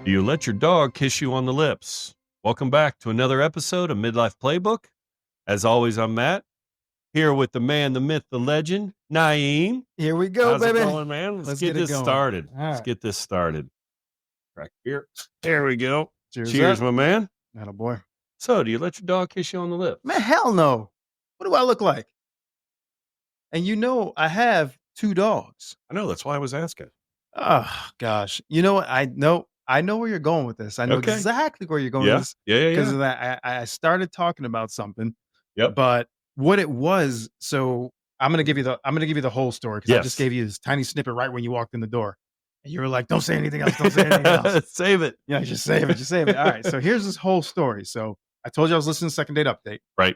Do you let your dog kiss you on the lips? Welcome back to another episode of Midlife Playbook. As always, I'm Matt, here with the man, the myth, the legend, Naeem. Here we go, How's baby. it going, man? Let's get this started. Let's get this started. Crack beer. There we go. Cheers, my man. Atta boy. So, do you let your dog kiss you on the lips? Man, hell no. What do I look like? And you know, I have 2 dogs. I know. That's why I was asking. Oh, gosh. You know what? I know where you're going with this. I know exactly where you're going with this. Yeah. Because of that, I started talking about something. Yep. But what it was, so I'm gonna give you the whole story because I just gave you this tiny snippet right when you walked in the door. And you were like, don't say anything else. Don't say anything else. Save it. Yeah, just save it. All right. So here's this whole story. So I told you I was listening to Second Date Update. Right.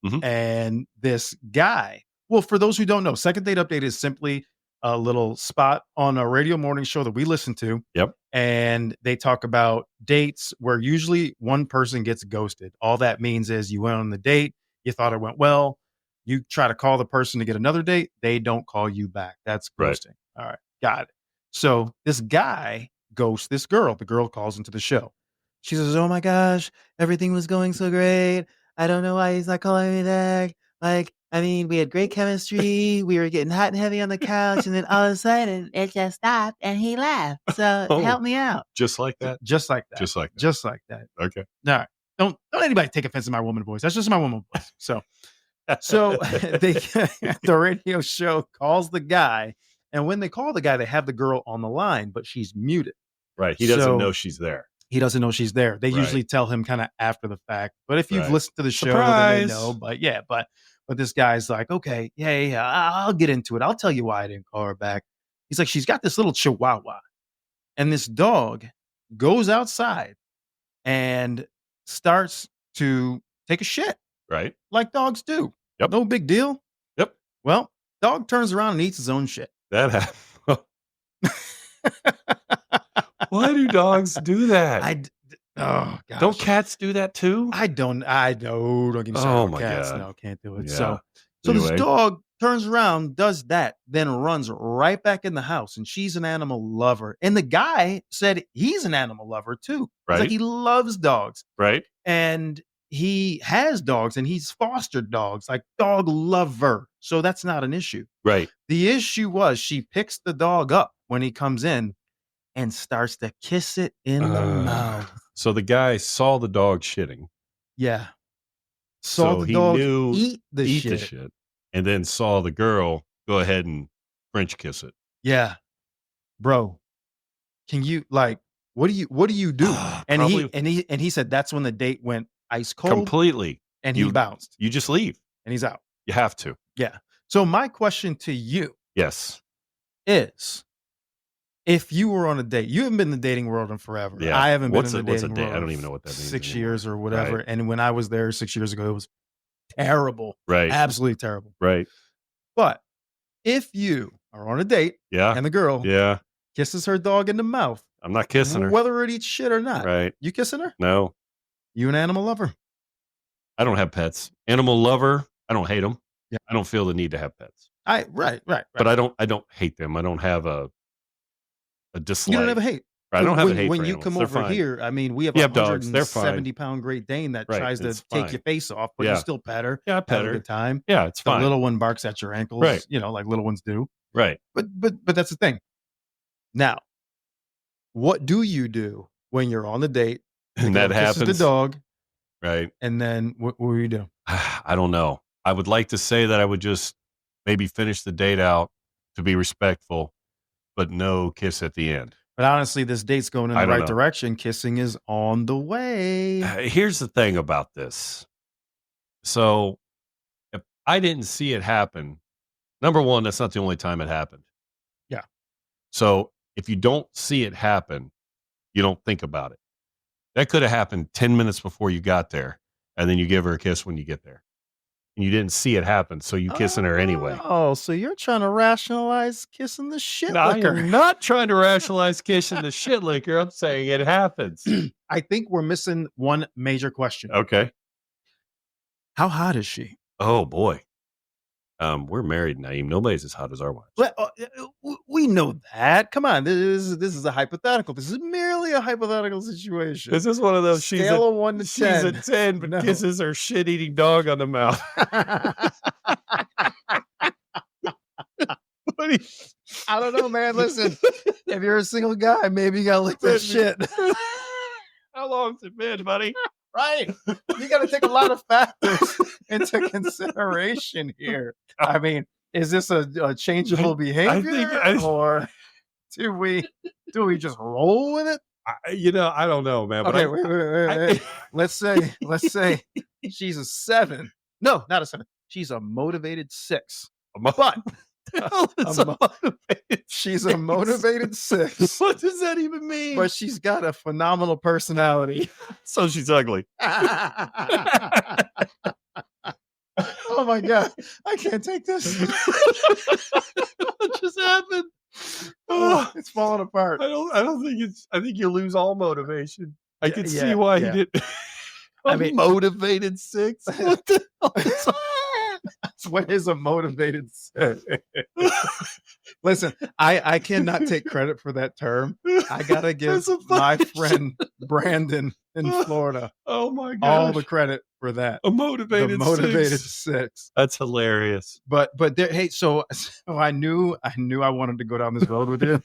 Mm-hmm. And this guy, well, for those who don't know, Second Date Update is simply a little spot on a radio morning show that we listen to. Yep. And they talk about dates where usually one person gets ghosted. All that means is you went on the date, you thought it went well, you try to call the person to get another date, they don't call you back. That's ghosting. Right. All right. Got it. So this guy ghosts this girl. The girl calls into the show. She says, oh my gosh, everything was going so great. I don't know why he's not calling me back. Like, I mean, we had great chemistry. We were getting hot and heavy on the couch. And then all of a sudden it just stopped and he left. So help me out. Just like that? Just like that. Just like that. Just like that. Okay. All right. Don't anybody take offense to my woman voice. That's just my woman voice. So the radio show calls the guy. And when they call the guy, they have the girl on the line, but she's muted. Right. He doesn't know she's there. He doesn't know she's there. They usually tell him kind of after the fact. But if you've listened to the show, Surprise. then they know. But this guy's like, okay, yeah, I'll get into it. I'll tell you why I didn't call her back. He's like, she's got this little chihuahua. And this dog goes outside and starts to take a shit. Right. Like dogs do. Yep. No big deal. Yep. Well, dog turns around and eats his own shit. That happened. Why do dogs do that? Oh gosh. Don't cats do that too? Don't get me started on cats. God. No, can't do it. Yeah. So this dog turns around, does that, then runs right back in the house. And she's an animal lover. And the guy said he's an animal lover too. Right. It's like he loves dogs. Right. And he has dogs and he's fostered dogs, like dog lover. So that's not an issue. Right. The issue was she picks the dog up when he comes in and starts to kiss it in the mouth. So the guy saw the dog shitting. Yeah. So the he dog knew eat the shit. And then saw the girl go ahead and French kiss it. Yeah. Bro, can you what do you do? And he said that's when the date went ice cold. Completely. And he bounced. You just leave. And he's out. You have to. Yeah. So my question to you is, if you were on a date, you haven't been in the dating world in forever. Yeah. I haven't been in the dating world. I don't even know what that means. 6 anymore. years or whatever. Right. And when I was there 6 years ago, it was terrible. Right. Absolutely terrible. Right. But if you are on a date and the girl kisses her dog in the mouth, I'm not kissing her. Whether it eats shit or not. Right. You kissing her? No. You an animal lover? I don't have pets. Animal lover. I don't hate them. Yeah. I don't feel the need to have pets. Right. But I don't hate them. I don't have a dislike. You don't have a hate. I don't have a hate when for you animals. come They're over fine. here. I mean, we have You a have dogs. They're fine. 170-pound Great Dane that Right. tries to It's take fine. your face off, but you still pet her. Yeah, I pet Have a her. good time. Yeah, it's The fine. little one barks at your ankles, Right. like little ones do. Right. But that's the thing. Now, what do you do when you're on the date And that kisses happens. the dog, Right. and then what do you do? I don't know. I would like to say that I would just maybe finish the date out to be respectful, but no kiss at the end. But honestly, this date's going in I the don't right know. direction. Kissing is on the way. Here's the thing about this. So if I didn't see it happen, number one, that's not the only time it happened. Yeah. So if you don't see it happen, you don't think about it. That could have happened 10 minutes before you got there, and then you give her a kiss when you get there. And you didn't see it happen, so you kissing her anyway. Oh, so you're trying to rationalize kissing the shit No, liquor. I'm not trying to rationalize kissing the shit liquor. I'm saying it happens. I think we're missing one major question. Okay. How hot is she? Oh, boy. We're married, Naeem. Nobody's as hot as our wives. We know that. Come on, this is a hypothetical. This is merely a hypothetical situation. This is one of those. Scale of 1 to 10. She's a 10, but No. kisses her shit-eating dog on the mouth. I don't know, man. Listen, if you're a single guy, maybe you gotta lick that shit. How long's it been, buddy? Right. You got to take a lot of factors into consideration here. I mean, is this a changeable behavior, or do we just roll with it? I don't know, man. But Okay, wait. Let's say she's a 7. No, not a 7. She's a motivated 6. But she's a motivated 6. What does that even mean? But she's got a phenomenal personality. So she's ugly. Oh my God. I can't take this. What just happened? Oh, it's falling apart. I don't think I think you lose all motivation. I can see Yeah, why yeah. he did. I mean- motivated 6. What the hell is What is a motivated 6? Listen, I cannot take credit for that term. I gotta give That's a my fucking- friend Brandon in Florida Oh my god! all the credit for that. a The motivated, motivated 6. 6. That's hilarious. But there, hey, so I knew I wanted to go down this road with you.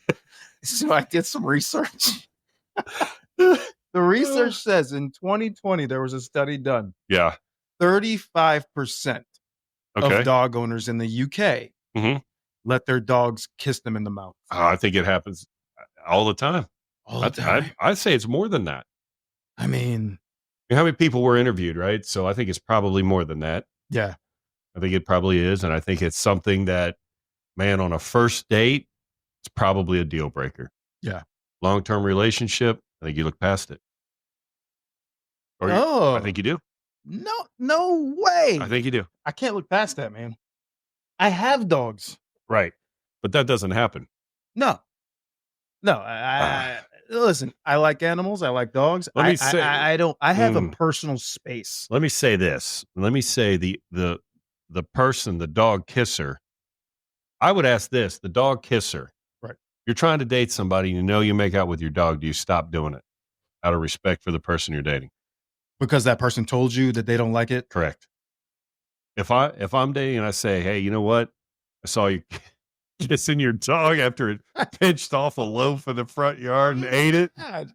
So I did some research. The research says in 2020 there was a study done. Yeah. 35% Okay. of dog owners in the UK Mhm. let their dogs kiss them in the mouth. I think it happens all the time. All the time. I'd say it's more than that. I mean, How many people were interviewed, right? So I think it's probably more than that. yeah. I think it probably is. And I think it's something that, man, on a first date, it's probably a deal breaker. Yeah. Long-term relationship, I think you look past it. Or Oh, I think you do. no way. I think you do. I can't look past that, man. I have dogs. Right. But that doesn't happen. No. Listen, I like animals. I like dogs. Let me I say- I have a Mm. personal space. Let me say this. Let me say the person, the dog kisser. I would ask this, the dog kisser. Right. You're trying to date somebody, you know you make out with your dog. Do you stop doing it out of respect for the person you're dating? Because that person told you that they don't like it. Correct. If I'm dating and I say, hey, you know what? I saw you kissing your dog after it pinched off a loaf in the front yard and ate it. God.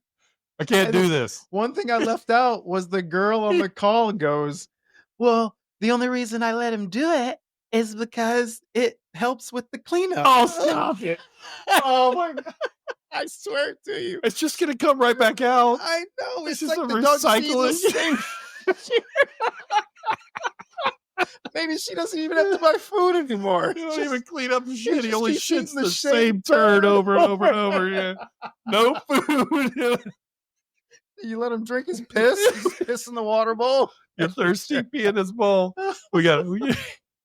I can't I do don't- this. One thing I left out was the girl on the call goes, well, the only reason I let him do it is because it helps with the cleanup. Oh, stop it. Oh my God. I swear to you. It's just going to come right back out. I know. This It's is like a the dog sees recycling. the same. Maybe she doesn't even have to buy food anymore. You don't Just- even clean up the she shit. He just only keeps shits eating the same turd over and over and over. Yeah. No food. You let him drink his piss. He's piss in the water bowl. You're thirsty. Pee in this bowl. We got to.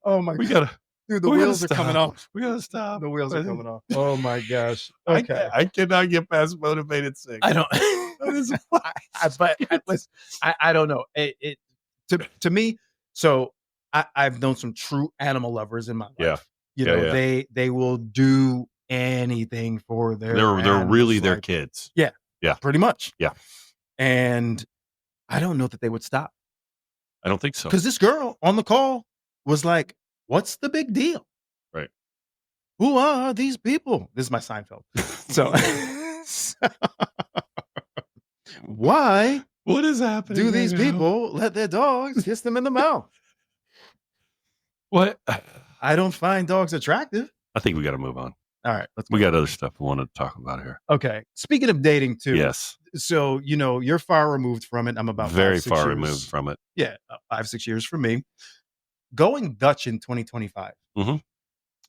Oh my We God. got to. Dude, the we gotta wheels are coming stop. off. We got to stop. The wheels are coming off. Oh my gosh. I, Okay. I cannot get past motivated 6. I don't. That is- I don't know. It to me. So I've known some true animal lovers in my life. Yeah. You Yeah, know, yeah. they will do anything for their. they're really animals, their like, kids. pretty much. Yeah. And I don't know that they would stop I don't think so. because this girl on the call was like, "What's the big deal? Right. Who are these people?" This is my Seinfeld. So, why What is happening? do these right now? people let their dogs kiss them in the mouth? What? I don't find dogs attractive. I think we got to move on. All right, let's We go. got other stuff we wanted to talk about here. Okay. Speaking of dating too. Yes. So, you know, you're far removed from it. I'm about Very 5, 6 far years. removed from it. Yeah, 5, 6 years from me. Going Dutch in 2025. Is What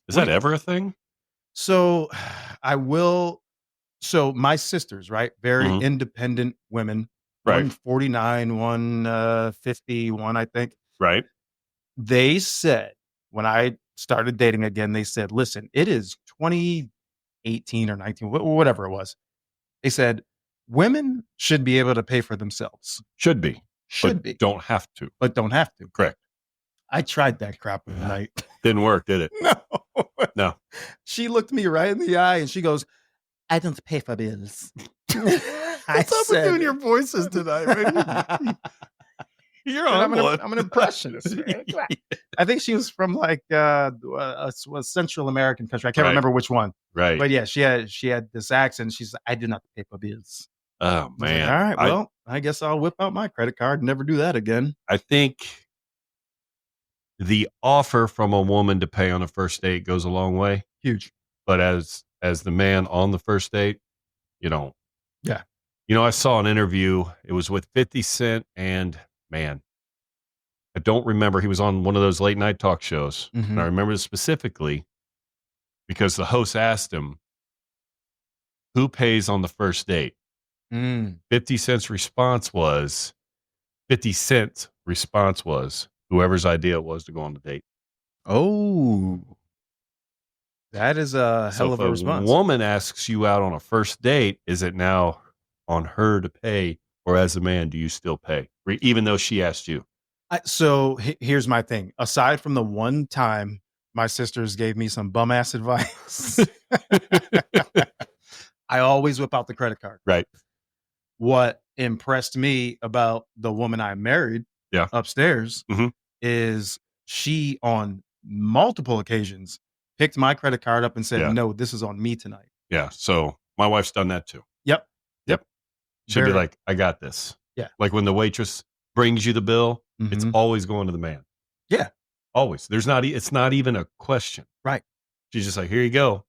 that do you- ever a thing? So I will. So my sisters, right? Very Mhm. independent women. Right. 149, 151, I think. Right. They said when I started dating again, they said, listen, it is 2018 or 19, whatever it was. They said, women should be able to pay for themselves. Should be. Should but be, Don't have to. but don't have to. Correct. I tried that crap one night. Didn't work, did it? No. No. She looked me right in the eye and she goes, I don't pay for bills. What's up with you and your voices tonight, man? You're on one. I'm an impressionist. Man. I think she was from like a Central American country. I can't Right. remember which one. Right. But yeah, she had this accent. She's like, I do not pay for bills. Oh I was like, man. all right, well, I guess I'll whip out my credit card and never do that again. I think the offer from a woman to pay on a first date goes a long way. Huge. But as the man on the first date, you don't. Yeah. You know, I saw an interview. It was with 50 Cent and man, I don't remember. He was on one of those late night talk shows. Mhm. And I remember this specifically because the host asked him, who pays on the first date? 50 Cent's response was, whoever's idea it was to go on the date. Oh, that is a So hell if of a response. woman asks you out on a first date, is it now on her to pay, or as a man, do you still pay, even though she asked you? So here's my thing. Aside from the one time my sisters gave me some bum ass advice, I always whip out the credit card. Right. What impressed me about the woman I married upstairs Mhm. is she, on multiple occasions, picked my credit card up and said, Yeah. no, this is on me tonight. Yeah. So my wife's done that too. Yep. She'd be Very- like, I got this. Yeah. Like when the waitress brings you the bill, it's Mhm. always going to the man. Yeah. Always. It's not even a question. Right. She's just like, here you go.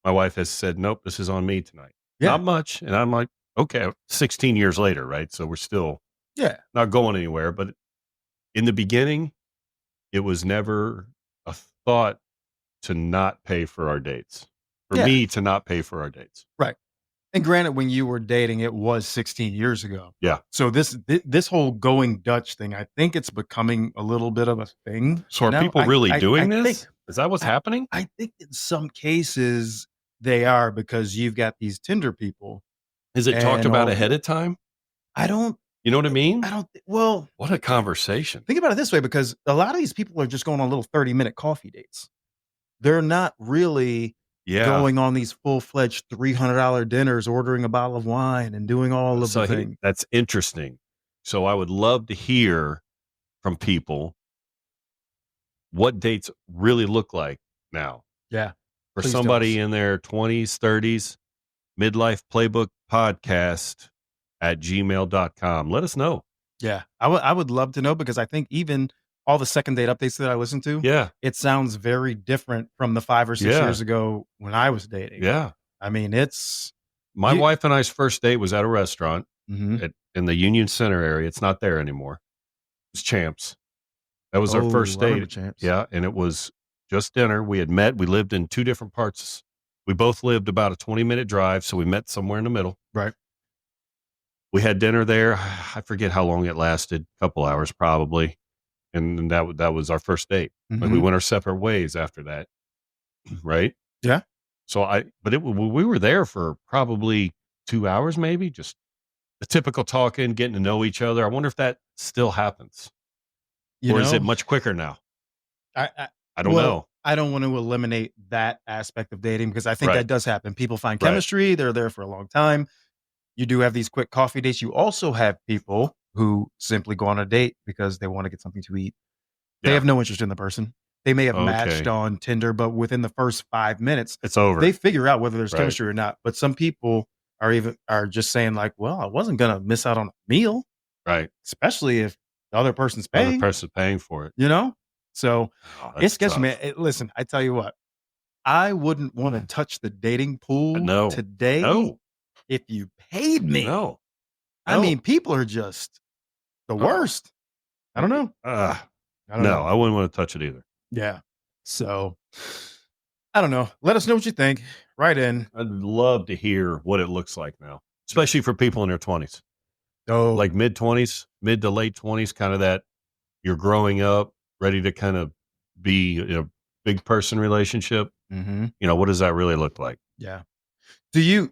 My wife has said, nope, this is on me tonight. Yeah. Not much. And I'm like, okay, 16 years later, right? So we're still not going anywhere. But in the beginning, it was never a thought to not pay for our dates. For Yeah. me to not pay for our dates. Right. And granted, when you were dating, it was 16 years ago. Yeah. So this whole going Dutch thing, I think it's becoming a little bit of a thing. So are now. people really doing I this? think- Is that what's happening? I think in some cases they are, because you've got these Tinder people. Is it talked and about all- ahead of time? I don't, You know what I mean? well, What a conversation. think about it this way, because a lot of these people are just going on little 30-minute coffee dates. They're not really Yeah. going on these full-fledged $300 dinners, ordering a bottle of wine and doing all of So the things. that's interesting. So I would love to hear from people what dates really look like now. Yeah. For Please somebody tell us. in their 20s, 30s, midlife playbook podcast at gmail.com. Let us know. Yeah. I would love to know, because I think even all the second date updates that I listen to, Yeah. it sounds very different from the 5 or 6 Yeah. years ago when I was dating. Yeah. I mean, it's My You- wife and I's first date was at a restaurant mhm. in the Union Center area. It's not there anymore. It's Champs. That was our first Oh, I remember date. Champs. Yeah. And it was just dinner. We had met. We lived in two different parts. We both lived about a 20-minute drive. So we met somewhere in the middle. Right. We had dinner there. I forget how long it lasted, a couple hours probably. And that was our first date. Like we Mhm. went our separate ways after that. Right. Yeah. So we were there for probably 2 hours, maybe, just the typical talking, getting to know each other. I wonder if that still happens, You or is know, it much quicker now? I I don't well, know. I don't want to eliminate that aspect of dating, because I think Right. that does happen. People find Right. chemistry, they're there for a long time. You do have these quick coffee dates. You also have people who simply go on a date because they want to get something to eat. They Yeah. have no interest in the person. They may have Okay. matched on Tinder, but within the first 5 minutes, It's over. they figure out whether there's Right. chemistry or not. But some people are just saying like, well, I wasn't gonna miss out on a meal, right. especially if the other person's The other paying. person's paying for it. You know, so Oh, it's sketchy, tough. man. Listen, I tell you what, I wouldn't want to touch the dating pool No. today No. if you paid me. No. I No. mean, people are just the worst. I don't know. I don't No, know. I wouldn't want to touch it either. Yeah. So I don't know. Let us know what you think. Write in. I'd love to hear what it looks like now, especially for people in their 20s, Oh, like mid 20s, mid to late 20s, kind of that you're growing up, ready to kind of be in a big person relationship. mm-hmm. What does that really look like? Yeah.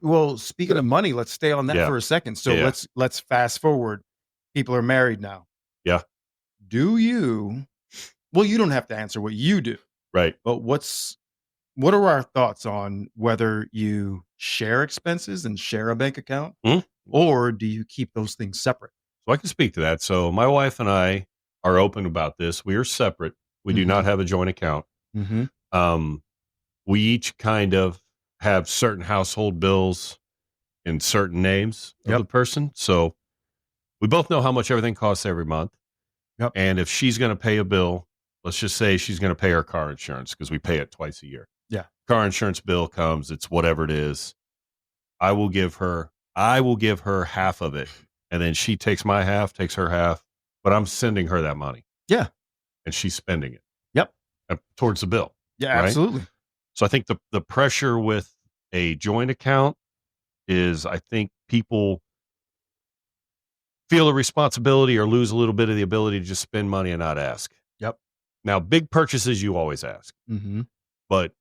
Well, speaking of money, let's stay on that Yeah. for a second. So Yeah. let's fast forward. People are married now. Yeah. Do you Well, you don't have to answer what you do, Right. but what are our thoughts on whether you share expenses and share a bank account, Hmm? or do you keep those things separate? So I can speak to that. So my wife and I are open about this. We are separate. We do not have a joint account. Mm-hmm. We each kind of have certain household bills in certain names of Yep. the person. So we both know how much everything costs every month. Yep. And if she's going to pay a bill, let's just say she's going to pay her car insurance because we pay it twice a year. Yeah. Car insurance bill comes, it's whatever it is. I will give her half of it. And then she takes my half, takes her half, but I'm sending her that money. Yeah. And she's spending it. Yep. Towards the bill. Yeah, right? absolutely. So I think the pressure with a joint account is, I think people feel a responsibility or lose a little bit of the ability to just spend money and not ask. Yep. Now, big purchases, you always ask. Mm-hmm. But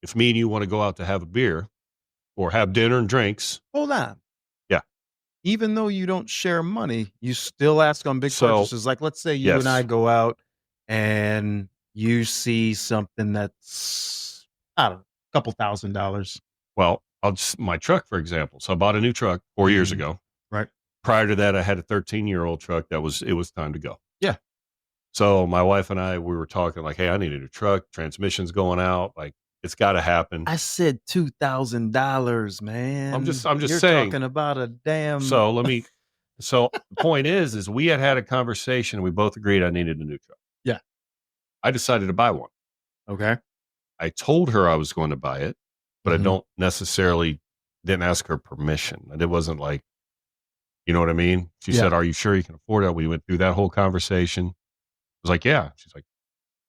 if me and you want to go out to have a beer or have dinner and drinks. Hold on. Yeah. Even though you don't share money, you still ask on big So, purchases. Like, let's say you yes. and I go out and you see something that's, I don't know, a couple $1,000s. Well, my truck, for example. So I bought a new truck 4 years ago. Right. Prior to that, I had a 13-year-old truck it was time to go. Yeah. So my wife and I, we were talking like, hey, I need a new truck. Transmission's going out. Like, it's got to happen. I said $2,000, man. I'm just You're saying. talking about a damn. So so the point is we had a conversation and we both agreed I needed a new truck. Yeah. I decided to buy one. Okay. I told her I was going to buy it, but I didn't ask her permission. And it wasn't like, you know what I mean? She said, are you sure you can afford it? We went through that whole conversation. I was like, yeah. She's like,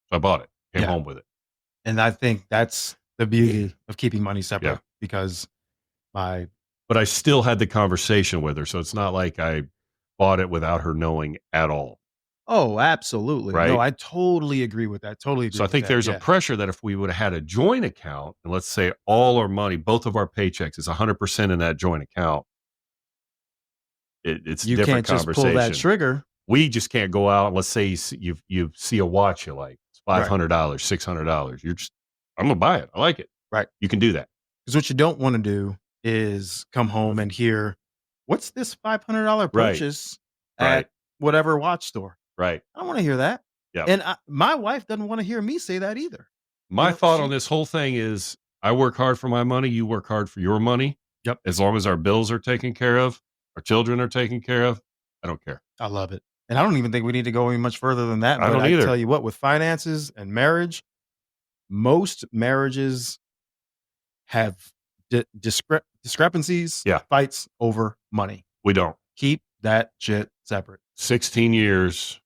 so I bought it, came home with it. And I think that's the beauty of keeping money separate because but I still had the conversation with her. So it's not like I bought it without her knowing at all. Oh, absolutely. Right? No, I totally agree with that. Totally agree. So I think there's a pressure that if we would have had a joint account, and let's say all our money, both of our paychecks is 100% in that joint account, it's you different can't just conversation. pull that trigger. We just can't go out. Let's say you see a watch you like, it's $500, $600. You're just, I'm gonna buy it. I like it. Right. You can do that. Because what you don't want to do is come home and hear, what's this $500 purchase at whatever watch store? Right. I don't want to hear that. Yeah. And my wife doesn't want to hear me say that either. My thought on this whole thing is I work hard for my money. You work hard for your money. Yep. As long as our bills are taken care of, our children are taken care of, I don't care. I love it. And I don't even think we need to go any much further than that. I don't either. Tell you what, with finances and marriage, most marriages have discrepancies, fights over money. We don't. Keep that shit separate. 16 years.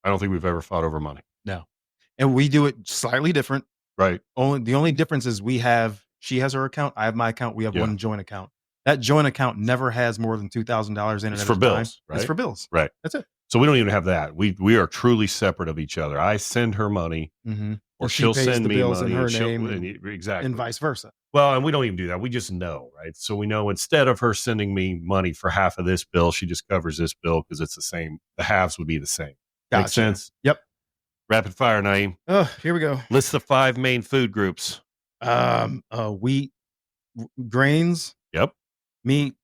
I don't think we've ever fought over money. No. And we do it slightly different. Right. The only difference is she has her account, I have my account, we have one joint account. That joint account never has more than $2,000 in it. It's for bills, right? It's for bills. Right. That's it. So we don't even have that. We are truly separate of each other. I send her money, or she'll send me bills money in her name, exactly, and vice versa. Well, and we don't even do that. We just know, right? So we know instead of her sending me money for half of this bill, she just covers this bill because it's the same. The halves would be the same. Gotcha. Make sense? Yep. Rapid fire, Naeem. Oh, here we go. List the 5 main food groups. Wheat, grains. Yep. Meat,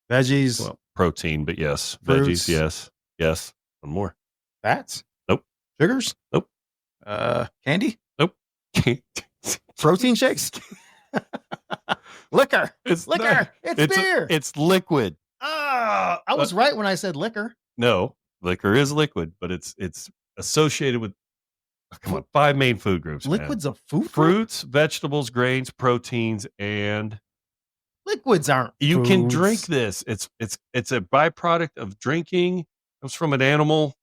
veggies. Well, protein, but yes. Fruits. Veggies, yes. One more. Fats. Nope. Sugars. Nope. Candy. Nope. Protein shakes. Liquor. It's liquor. It's beer. It's liquid. I was right when I said liquor. No, liquor is liquid, but it's associated with 5 main food groups. Liquids man. Of food. Fruits, vegetables, grains, proteins, and liquids aren't. You foods. can drink this. It's a byproduct of drinking. It comes from an animal.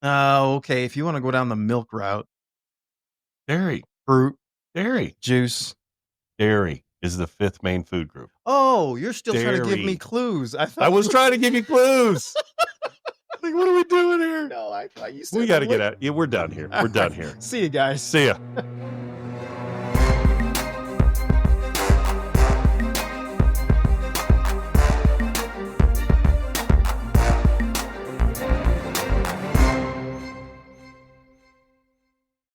Okay. If you want to go down the milk route, dairy, fruit, dairy, juice, dairy is the 5th main food group. Oh, you're still trying to give me clues. I was trying to give you clues. Like, what are we doing here? No, I thought you said we got to get out. Yeah, we're done here. We're done here. See you guys. See ya.